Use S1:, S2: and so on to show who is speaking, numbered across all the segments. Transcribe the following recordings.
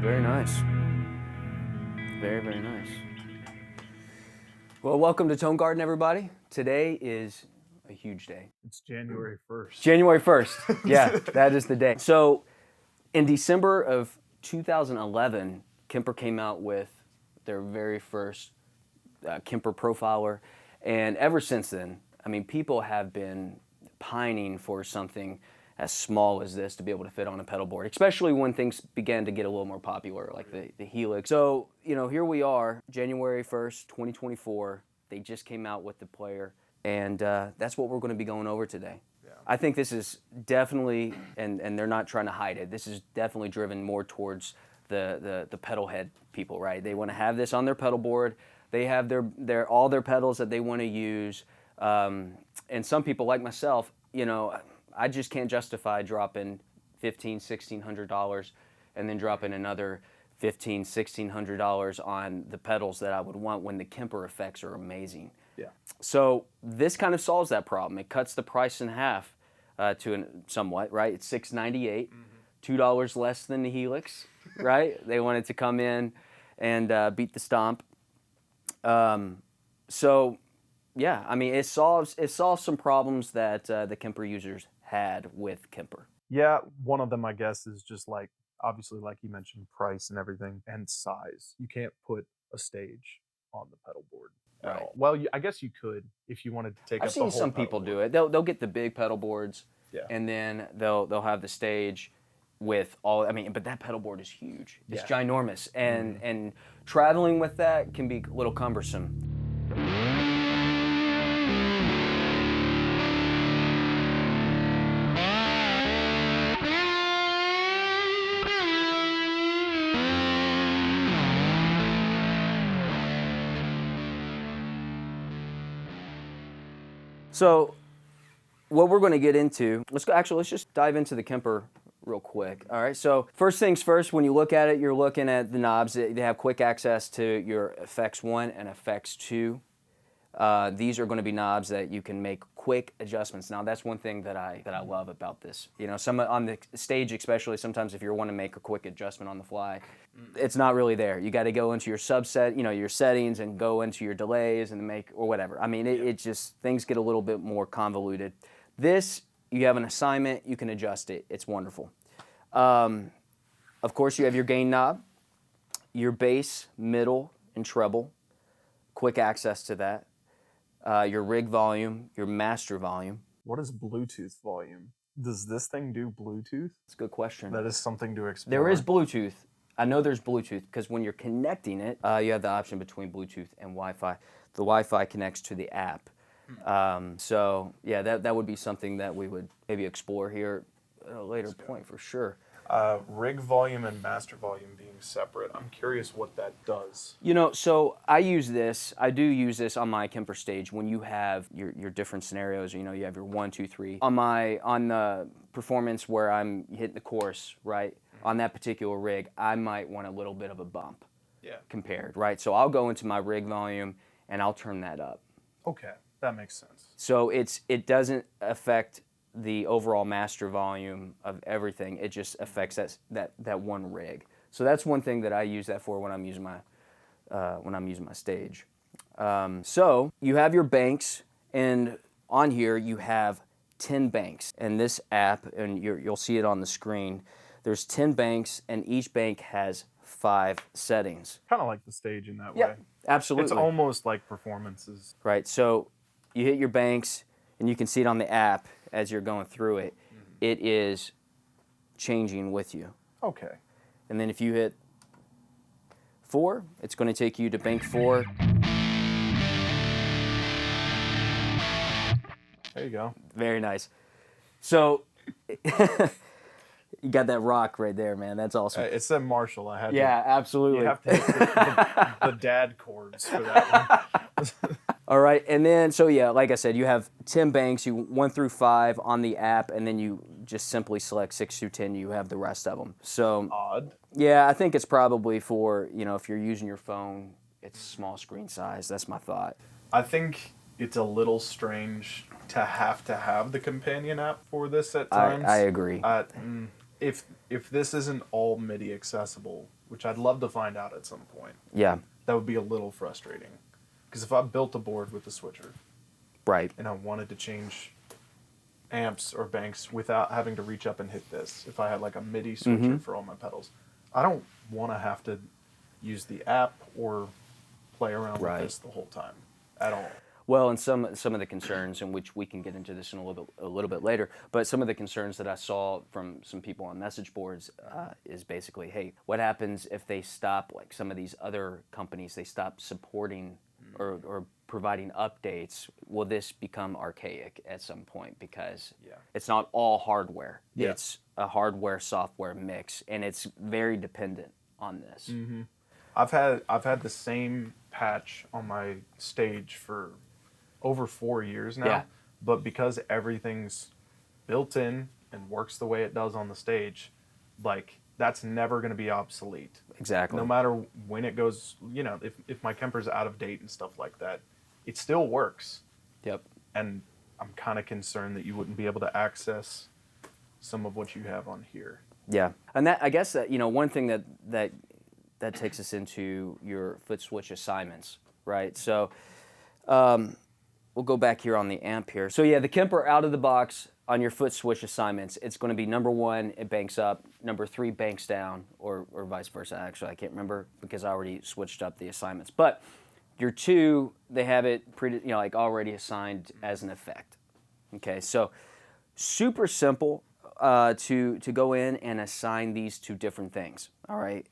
S1: Very nice. Very, very nice. Well, welcome to Tone Garden, everybody. Today is a huge day.
S2: It's January 1st.
S1: January 1st. Yeah, that is the day. So in December of 2011, Kemper came out with their very first Kemper Profiler. And ever since then, I mean, people have been pining for something as small as this to be able to fit on a pedal board, especially when things began to get a little more popular, like the Helix. So, you know, here we are, January 1st, 2024. They just came out with the Player, and that's what we're going to be going over today. Yeah. I think this is definitely, and they're not trying to hide it, this is definitely driven more towards the pedal head people, right? They want to have this on their pedal board. They have all their pedals that they want to use. And some people like myself, you know, I just can't justify dropping $1,500, $1,600 and then dropping another $1,500, $1,600 on the pedals that I would want when the Kemper effects are amazing. Yeah. So this kind of solves that problem. It cuts the price in half somewhat, right? It's $698, $2 less than the Helix, right? They wanted to come in and beat the stomp. So yeah, I mean, it solves some problems that the Kemper users had with Kemper.
S2: Yeah, one of them, I guess, is just like, obviously, like you mentioned, price and everything, and size. You can't put a stage on the pedal board at all. Well, I guess you could if you wanted to take up the whole
S1: I've seen some people do it. They'll get the big pedal boards, and then they'll have the stage with all. I mean, but that pedal board is huge. It's ginormous, and traveling with that can be a little cumbersome. So what we're going to get into, let's just dive into the Kemper real quick. All right, so first things first, when you look at it, you're looking at the knobs. They have quick access to your Effects 1 and Effects 2. These are going to be knobs that you can make quick adjustments. Now, that's one thing that I love about this. You know, some on the stage, especially, sometimes if you want to make a quick adjustment on the fly, it's not really there. You got to go into your subset, you know, your settings, and go into your delays and make or whatever. I mean, it just things get a little bit more convoluted. This, you have an assignment, you can adjust it. It's wonderful. Of course, you have your gain knob, your bass, middle, and treble. Quick access to that. Your rig volume, your master volume.
S2: What is Bluetooth volume? Does this thing do Bluetooth?
S1: It's a good question.
S2: That is something to explore.
S1: There is Bluetooth. I know there's Bluetooth because when you're connecting it, you have the option between Bluetooth and Wi-Fi. The Wi-Fi connects to the app. So yeah, that would be something that we would maybe explore here at a later point for sure.
S2: Rig volume and master volume being separate. I'm curious what that does.
S1: You know, so I do use this on my Kemper stage when you have your different scenarios. You know, you have your 1, 2, 3. On the performance where I'm hitting the chorus, right? On that particular rig, I might want a little bit of a bump. Compared, right? So I'll go into my rig volume and I'll turn that up.
S2: Okay, that makes sense.
S1: So it doesn't affect the overall master volume of everything. It just affects that one rig. So that's one thing that I use that for when I'm using my stage. So you have your banks, and on here you have 10 banks. And this app, and you'll see it on the screen. There's 10 banks, and each bank has 5 settings.
S2: Kind of like the stage in that way.
S1: Absolutely.
S2: It's almost like performances.
S1: Right. So you hit your banks, and you can see it on the app as you're going through it. It is changing with you.
S2: Okay.
S1: And then if you hit 4, it's going to take you to bank 4.
S2: There you go.
S1: Very nice. So you got that rock right there, man. That's awesome.
S2: It said Marshall. I had
S1: absolutely.
S2: You have to hit the dad chords for that one.
S1: All right, and then, so yeah, like I said, you have 10 banks, 1 through 5 on the app, and then you just simply select 6 through 10, you have the rest of them. So,
S2: odd.
S1: Yeah, I think it's probably for, you know, if you're using your phone, it's small screen size. That's my thought.
S2: I think it's a little strange to have the companion app for this at times.
S1: I agree.
S2: If this isn't all MIDI accessible, which I'd love to find out at some point.
S1: Yeah.
S2: That would be a little frustrating. Because if I built a board with a switcher,
S1: right,
S2: and I wanted to change amps or banks without having to reach up and hit this, if I had like a MIDI switcher for all my pedals, I don't want to have to use the app or play around with this the whole time at all.
S1: Well, and some of the concerns, in which we can get into this in a little bit later, but some of the concerns that I saw from some people on message boards is basically, hey, what happens if they stop, like some of these other companies, they stop supporting or providing updates? Will this become archaic at some point? Because it's not all hardware. Yeah. It's a hardware-software mix, and it's very dependent on this.
S2: Mm-hmm. I've had the same patch on my stage for over 4 years now, but because everything's built in and works the way it does on the stage, like that's never going to be obsolete.
S1: Exactly.
S2: No matter when it goes, you know, if my Kemper's out of date and stuff like that, it still works.
S1: Yep.
S2: And I'm kind of concerned that you wouldn't be able to access some of what you have on here.
S1: Yeah, and that, I guess that, you know, one thing that takes us into your foot switch assignments, right? So we'll go back here on the amp here. So yeah, the Kemper out of the box on your foot switch assignments, it's going to be number 1, it banks up, number 3 banks down, or vice versa. Actually, I can't remember because I already switched up the assignments. But your 2, they have it like already assigned as an effect. Okay, so super simple to go in and assign these to different things. All right,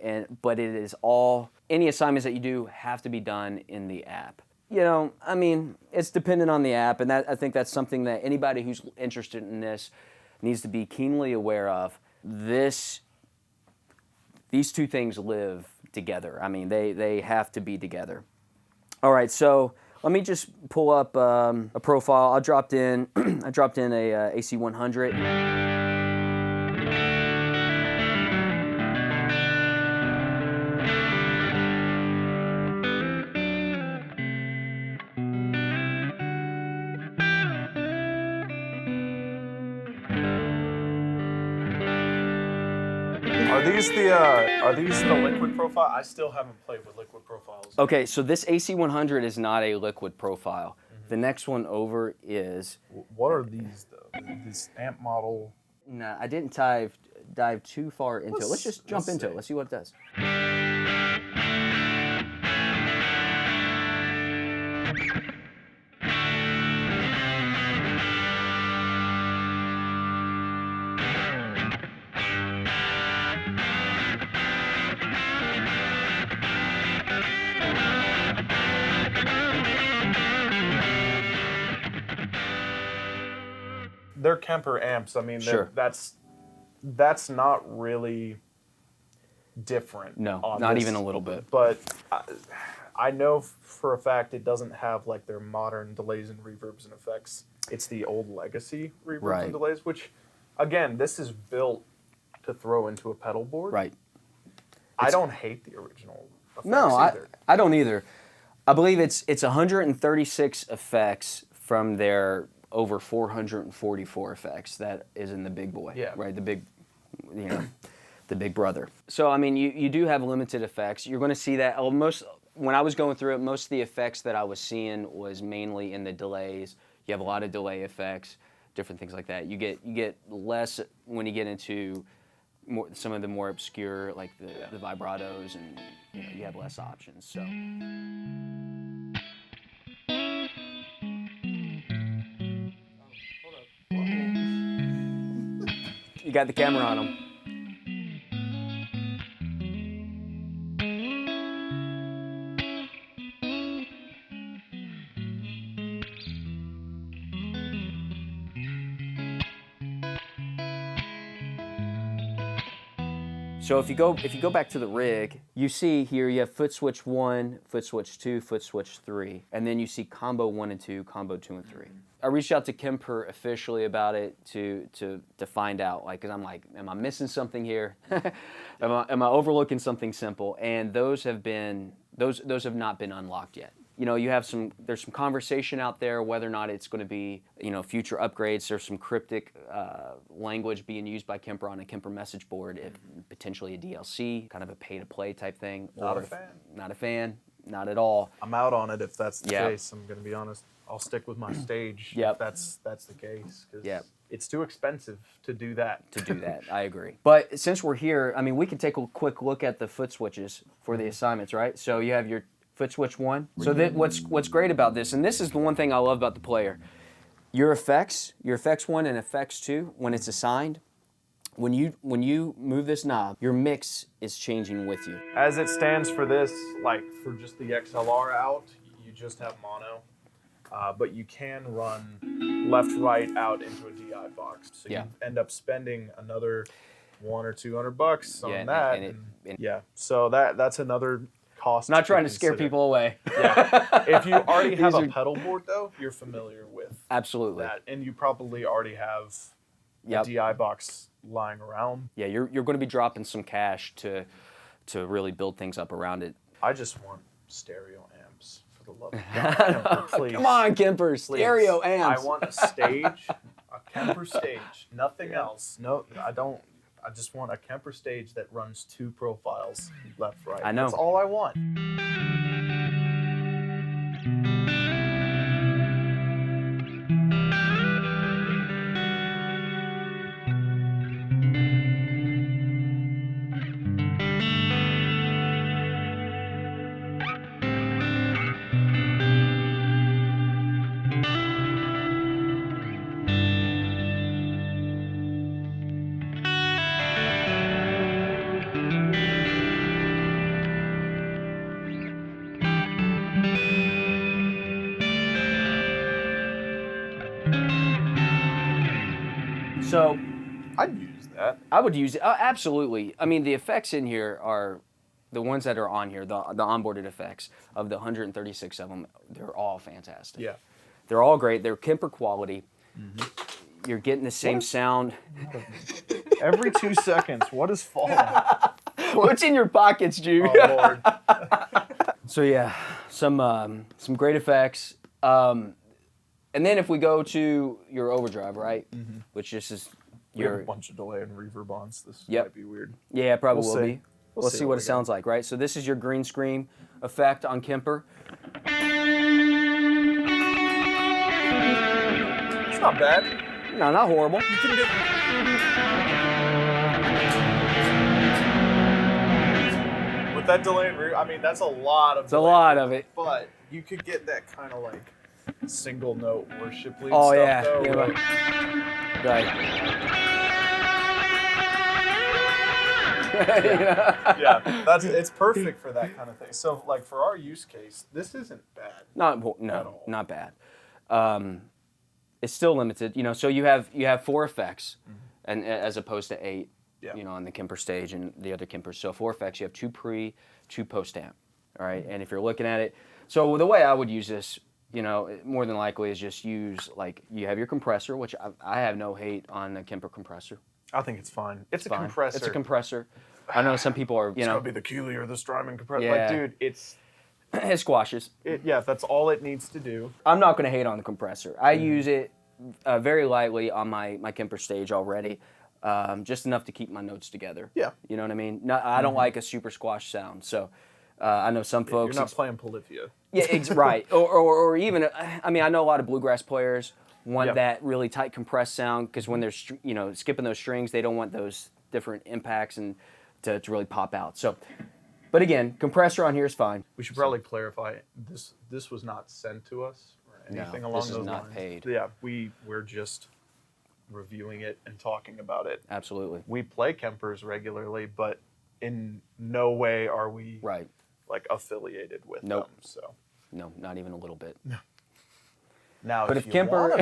S1: but it is all, any assignments that you do have to be done in the app. You know, I mean, it's dependent on the app, and I think that's something that anybody who's interested in this needs to be keenly aware of. These 2 things live together. I mean, they have to be together. All right, so let me just pull up a profile. I dropped in a AC100.
S2: Are these the liquid profile? I still haven't played with liquid profiles.
S1: Okay, so this AC100 is not a liquid profile. The next one over is...
S2: What are these, though? This amp model?
S1: Nah, I didn't dive too far into it. Let's just jump into it. Let's see what it does.
S2: They're Kemper amps. I mean,
S1: sure.
S2: That's not really different.
S1: No, not even a little bit.
S2: But I know for a fact it doesn't have like their modern delays and reverbs and effects. It's the old legacy reverbs and delays, which, again, this is built to throw into a pedal board.
S1: Right.
S2: I don't hate the original effects either.
S1: I don't either. I believe it's 136 effects from their over 444 effects that is in the big boy.
S2: Yeah.
S1: Right. The big, the big brother. So I mean, you do have limited effects. You're going to see that when I was going through it, most of the effects that I was seeing was mainly in the delays. You have a lot of delay effects, different things like that. You get less when you get into some of the more obscure, like the vibratos, and you have less options. So. You got the camera on them. So if you go back to the rig, you see here you have foot switch 1, foot switch 2, foot switch 3, and then you see combo 1 and 2, combo 2 and 3. I reached out to Kemper officially about it to find out, like, because I'm like, am I missing something here? am I overlooking something simple? And those have not been unlocked yet. you have there's some conversation out there whether or not it's going to be, future upgrades. There's some cryptic language being used by Kemper on a Kemper message board, if potentially a DLC, kind of a pay-to-play type thing.
S2: Not a fan.
S1: Not a fan. Not at all.
S2: I'm out on it if that's the case. I'm going to be honest. I'll stick with my stage if that's the case. Because it's too expensive to do that.
S1: I agree. But since we're here, I mean, we can take a quick look at the foot switches for the assignments, right? So you have your foot switch 1. So what's great about this, and this is the one thing I love about the player, your effects 1 and effects 2, when it's assigned, when you move this knob, your mix is changing with you.
S2: As it stands for this, like for just the XLR out, you just have mono. But you can run left, right out into a DI box. So you end up spending another $100 or $200 on that. So that's another cost.
S1: Not trying to scare people away.
S2: If you already have a pedal board, though, you're familiar with that, and you probably already have a DI box lying around.
S1: Yeah, you're going to be dropping some cash to really build things up around it.
S2: I just want stereo amps. For the love of God, please.
S1: Come on, Kemper, stereo amps.
S2: I want a stage, a Kemper stage, nothing else. No, I don't. I just want a Kemper stage that runs 2 profiles left, right.
S1: I know.
S2: That's all I want.
S1: So
S2: I'd use that.
S1: I would use it. Absolutely. I mean, the effects in here are the ones that are on here, the onboarded effects of the 136 of them. They're all fantastic.
S2: Yeah.
S1: They're all great. They're Kemper quality. You're getting the same sound.
S2: Every 2 seconds, what is falling?
S1: What's in your pockets, Jude?
S2: Oh, Lord.
S1: So yeah, some great effects. And then if we go to your overdrive, right, which this is
S2: we have a bunch of delay and reverb on, so this might be weird.
S1: Yeah, it probably will be.
S2: We'll
S1: see what it sounds like, right? So this is your green screen effect on Kemper.
S2: It's not bad.
S1: No, not horrible.
S2: You can do. With that delay and reverb, I mean, that's a lot of.
S1: It's a lot of it.
S2: But you could get that kind of like single note worshiply
S1: stuff.
S2: Yeah,
S1: Right.
S2: It's perfect for that kind of thing. So, like for our use case, this isn't bad.
S1: Not bad. It's still limited, So you have 4 effects, and as opposed to 8, on the Kemper stage and the other Kempers. So 4 effects. You have 2 pre, 2 post amp. All right, and if you're looking at it, so the way I would use this, more than likely is just use, like, you have your compressor, which I have no hate on the Kemper compressor.
S2: I think it's fine. It's a compressor.
S1: It's a compressor. I know some people are,
S2: It's going to be the Keeley or the Strymon compressor.
S1: Yeah.
S2: Like, dude,
S1: it squashes.
S2: That's all it needs to do.
S1: I'm not going to hate on the compressor. I use it very lightly on my Kemper stage already, just enough to keep my notes together.
S2: Yeah.
S1: You know what I mean? No, I don't like a super squash sound, so I know some folks...
S2: You're not playing Polyphia.
S1: Yeah, right. Or even, I mean, I know a lot of bluegrass players want that really tight compressed sound, because when they're skipping those strings, they don't want those different impacts and to really pop out. So, but again, compressor on here is fine.
S2: We should probably clarify, this was not sent to us or anything along those lines.
S1: This is not paid.
S2: Yeah, we're just reviewing it and talking about it.
S1: Absolutely.
S2: We play Kempers regularly, but in no way are we like affiliated with them. So
S1: no, not even a little bit.
S2: No. Now,
S1: but if Kemper,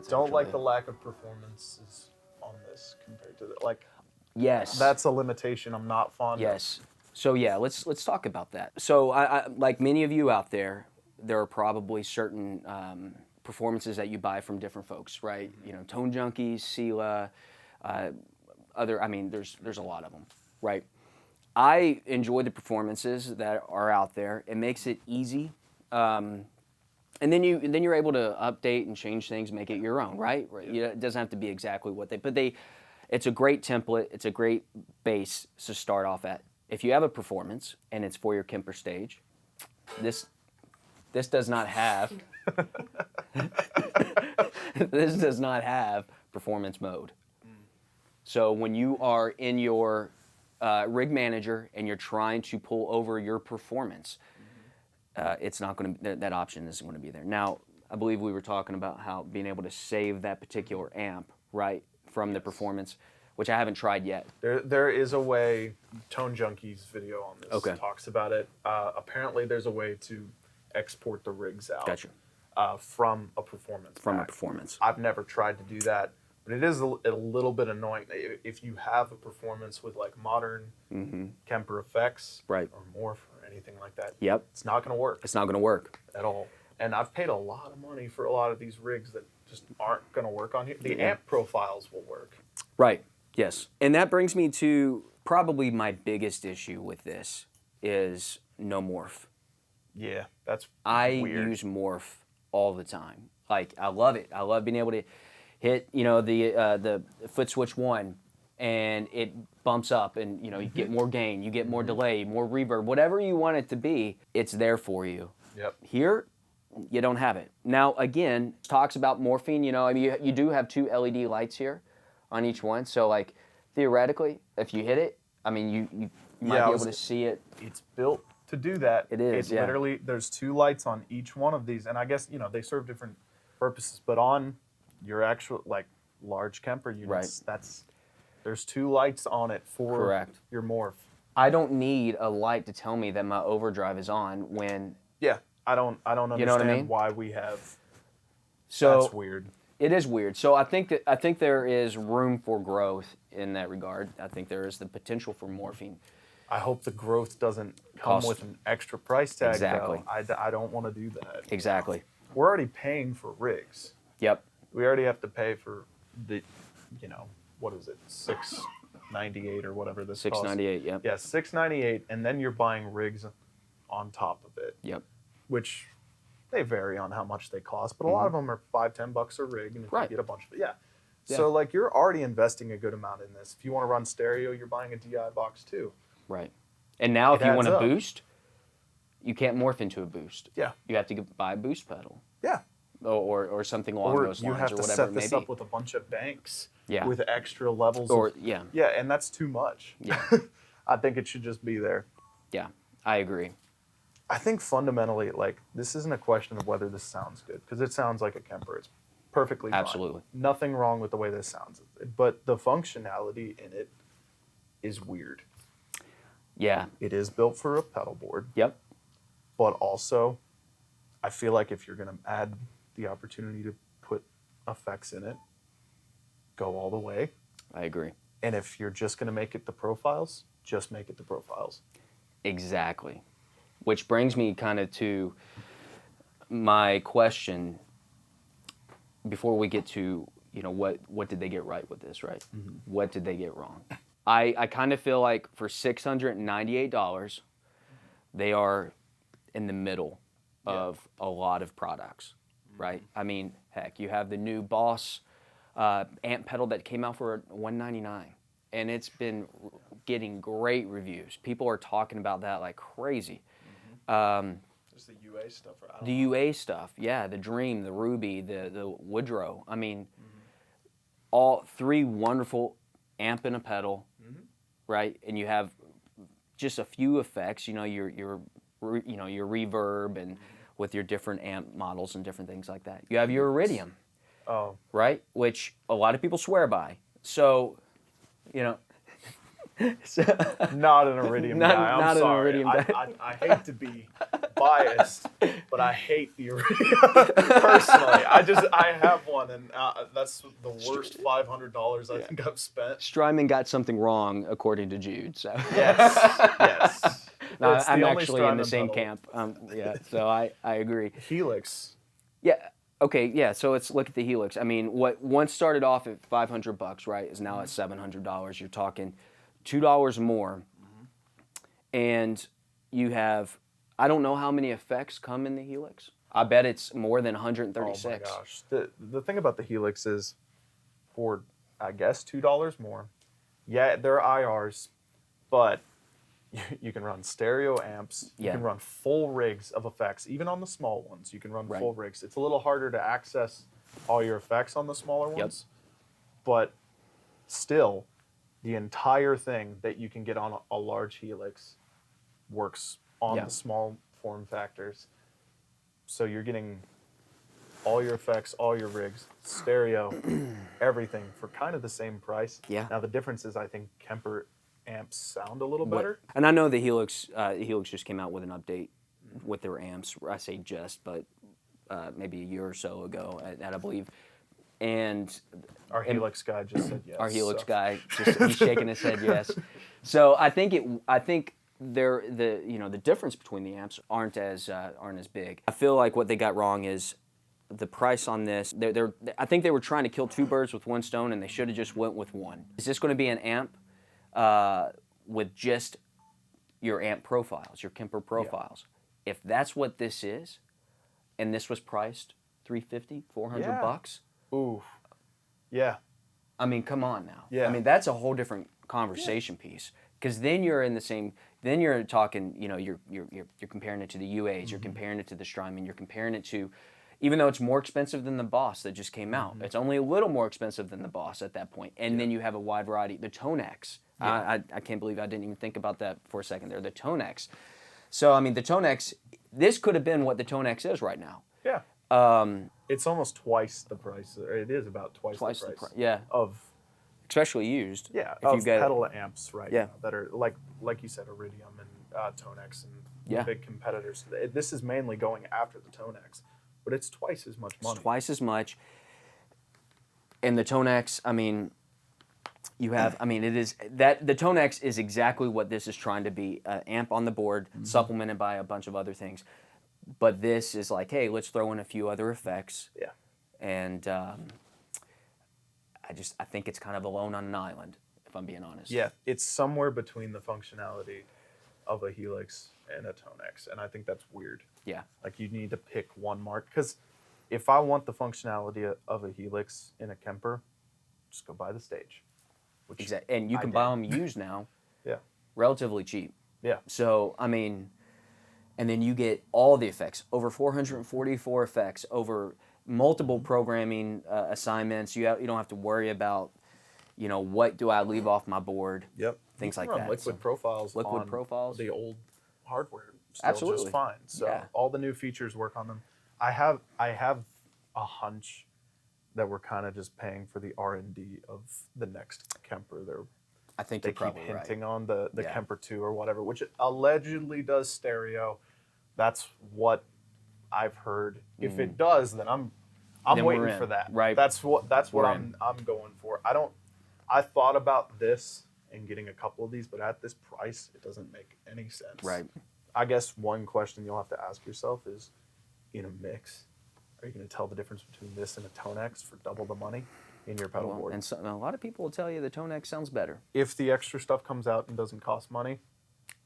S2: don't like the lack of performances on this compared to like.
S1: Yes.
S2: That's a limitation I'm not fond of.
S1: Yes. So yeah, let's talk about that. So I like many of you out there, there are probably certain performances that you buy from different folks, right? You know, Tone Junkies, Sela, other. I mean, there's a lot of them, right? I enjoy the performances that are out there. It makes it easy, and then you're able to update and change things, make it your own, right? It doesn't have to be exactly what they. It's a great template. It's a great base to start off at. If you have a performance and it's for your Kemper stage, this does not have this does not have performance mode. So when you are in your rig manager and you're trying to pull over your performance, it's not going to, that option isn't going to be there. Now, I believe we were talking about how being able to save that particular amp, right, from the performance, which I haven't tried yet.
S2: There is a way. Tone Junkies video on this talks about it. Apparently, there's a way to export the rigs out.
S1: Gotcha.
S2: From a performance.
S1: From a performance.
S2: I've never tried to do that, but it is a little bit annoying if you have a performance with like modern Kemper effects,
S1: right,
S2: or Morph or anything like that.
S1: Yep.
S2: It's not going to work.
S1: It's not going to work
S2: at all. And I've paid a lot of money for a lot of these rigs that just aren't going to work on here. The amp profiles will work.
S1: Right. Yes. And that brings me to probably my biggest issue with this is no morph.
S2: Yeah, that's
S1: I
S2: weird.
S1: use morph all the time. Like, I love it. I love being able to hit, the foot switch 1 and it bumps up and, you get more gain, you get more delay, more reverb, whatever you want it to be, it's there for you.
S2: Yep.
S1: Here, you don't have it. Now, again, talks about morphine, I mean, you do have 2 LED lights here on each one. So, like, theoretically, if you hit it, I mean, you might be able to see it.
S2: It's built to do that.
S1: It is,
S2: literally, there's 2 lights on each one of these. And I guess, they serve different purposes. But on your actual, like, large Kemper units, there's 2 lights on it for your morph.
S1: I don't need a light to tell me that my overdrive is on when...
S2: Yeah, I don't understand why we have...
S1: So
S2: that's weird.
S1: It is weird. So I think there is room for growth in that regard. I think there is the potential for morphine.
S2: I hope the growth doesn't come with an extra price tag.
S1: Exactly.
S2: Though. I don't want to do that.
S1: Exactly.
S2: We're already paying for rigs.
S1: Yep.
S2: We already have to pay for the, what is it, $698 or whatever this costs.
S1: $698. Yep.
S2: Yeah, $698, and then you're buying rigs on top of it.
S1: Yep.
S2: Which they vary on how much they cost, but a lot of them are $5-10 a rig, and if you get a bunch of it, So like you're already investing a good amount in this. If you want to run stereo, you're buying a DI box too.
S1: Right. And now if you want a boost, you can't morph into a boost.
S2: Yeah.
S1: You have to buy a boost pedal.
S2: Yeah.
S1: Or something along those lines, or whatever it may be.
S2: Or you have to set this up with a bunch of banks.
S1: Yeah.
S2: With extra levels. Yeah, and that's too much.
S1: Yeah.
S2: I think it should just be there.
S1: Yeah, I agree.
S2: I think fundamentally, like, this isn't a question of whether this sounds good, because it sounds like a Kemper. It's perfectly fine.
S1: Absolutely.
S2: Nothing wrong with the way this sounds. But the functionality in it is weird.
S1: Yeah.
S2: It is built for a pedal board.
S1: Yep.
S2: But also, I feel like if you're going to add the opportunity to put effects in it, go all the way.
S1: I agree.
S2: And if you're just going to make it the profiles, just make it the profiles.
S1: Exactly. Which brings me kind of to my question before we get to, what did they get right with this, right? Mm-hmm. What did they get wrong? I kind of feel like for $698, they are in the middle of a lot of products, right? I mean, heck, you have the new Boss amp pedal that came out for $199, and it's been getting great reviews. People are talking about that like crazy.
S2: There's the UA stuff.
S1: The UA stuff, yeah, the Dream, the Ruby, the Woodrow. I mean, all 3 wonderful amp and a pedal, right? And you have just a few effects. Your reverb and with your different amp models and different things like that. You have your Iridium, right? Which a lot of people swear by. So, So,
S2: Not an iridium guy. I'm
S1: not
S2: sorry.
S1: an iridium guy.
S2: I hate to be biased, but I hate the iridium personally. I have one, and that's the worst $500 I think I've spent.
S1: Strymon got something wrong, according to Jude. So
S2: Yes.
S1: No,
S2: It's the
S1: I'm
S2: only
S1: actually in the
S2: Strymon
S1: same
S2: pedal.
S1: camp. Yeah, so I agree.
S2: Helix.
S1: Yeah. Okay. Yeah. So let's look at the Helix. I mean, what once started off at $500, right, is now at $700. You're talking $2 more, and you have, I don't know how many effects come in the Helix. I bet it's more than 136.
S2: Oh my gosh. The thing about the Helix is, for I guess $2 more, yeah, they're IRs, but you can run stereo amps. You can run full rigs of effects, even on the small ones. You can run full rigs. It's a little harder to access all your effects on the smaller ones, but still, the entire thing that you can get on a large Helix works on the small form factors. So you're getting all your effects, all your rigs, stereo, everything for kind of the same price.
S1: Yeah.
S2: Now the difference is, I think Kemper amps sound a little better.
S1: And I know the Helix just came out with an update with their amps. I say just, but maybe a year or so ago, I believe. And
S2: our Helix guy just said yes.
S1: Our Helix guy he's shaking his head yes. So I think the difference between the amps aren't as big. I feel like what they got wrong is the price on this. I think they were trying to kill two birds with one stone, and they should have just went with one. Is this going to be an amp with just your amp profiles, your Kemper profiles? Yeah. If that's what this is, and this was priced $350, $400.
S2: Ooh. Yeah.
S1: I mean, come on now.
S2: Yeah.
S1: I mean, that's a whole different conversation piece. Because then you're in the same. Then you're talking. You're comparing it to the UAs. You're comparing it to the Strymon. You're comparing it to, even though it's more expensive than the Boss that just came out. It's only a little more expensive than the Boss at that point. And then you have a wide variety. The Tonex. I can't believe I didn't even think about that for a second there. The Tonex. So I mean, the Tonex. This could have been what the Tonex is right now.
S2: Yeah. It's almost twice the price. Or it is about twice the price.
S1: Yeah.
S2: Of,
S1: especially used.
S2: Yeah.
S1: If
S2: of
S1: you get
S2: pedal amps right now that are like you said, Iridium and Tonex and the big competitors. This is mainly going after the Tonex, but it's twice as much money.
S1: It's twice as much. And the Tonex, I mean, you have. I mean, it is that the Tonex is exactly what this is trying to be: amp on the board, supplemented by a bunch of other things. But this is like, hey, let's throw in a few other effects.
S2: Yeah.
S1: And I think it's kind of alone on an island, if I'm being honest.
S2: Yeah, it's somewhere between the functionality of a Helix and a Tonex, and I think that's weird.
S1: Yeah.
S2: Like, you need to pick one mark, because if I want the functionality of a Helix in a Kemper, just go buy the stage.
S1: Exactly. And you can buy them used now.
S2: Yeah.
S1: Relatively cheap.
S2: Yeah.
S1: So, I mean, and then you get all the effects, over 444 effects, over multiple programming assignments. You don't have to worry about, what do I leave off my board?
S2: Yep.
S1: Things like
S2: run
S1: that.
S2: Liquid profiles.
S1: Liquid
S2: on
S1: profiles.
S2: The old hardware. Still
S1: Absolutely.
S2: Just fine. So all the new features work on them. I have a hunch that we're kind of just paying for the R&D of the next Kemper.
S1: I think
S2: they
S1: you're probably
S2: keep hinting
S1: right.
S2: on the Kemper 2 or whatever, which allegedly does stereo. That's what I've heard. If it does, then I'm waiting for that.
S1: Right.
S2: That's what I'm going for. I thought about this and getting a couple of these, but at this price, it doesn't make any sense.
S1: Right.
S2: I guess one question you'll have to ask yourself is, in a mix, are you going to tell the difference between this and a Tonex for double the money in your pedal board?
S1: And a lot of people will tell you the Tonex sounds better.
S2: If the extra stuff comes out and doesn't cost money,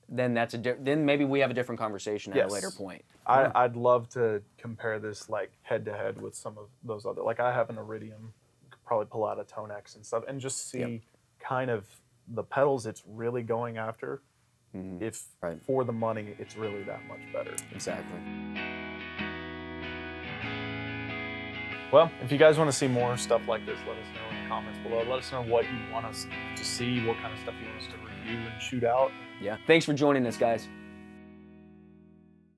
S1: then then maybe we have a different conversation at a later point.
S2: I'd love to compare this like head to head with some of those other. Like, I have an Iridium, could probably pull out a Tonex and stuff, and just see kind of the pedals it's really going after. If for the money, it's really that much better.
S1: Exactly.
S2: Well, if you guys want to see more stuff like this, let us know in the comments below. Let us know what you want us to see, what kind of stuff you want us to review and shoot out.
S1: Yeah. Thanks for joining us, guys.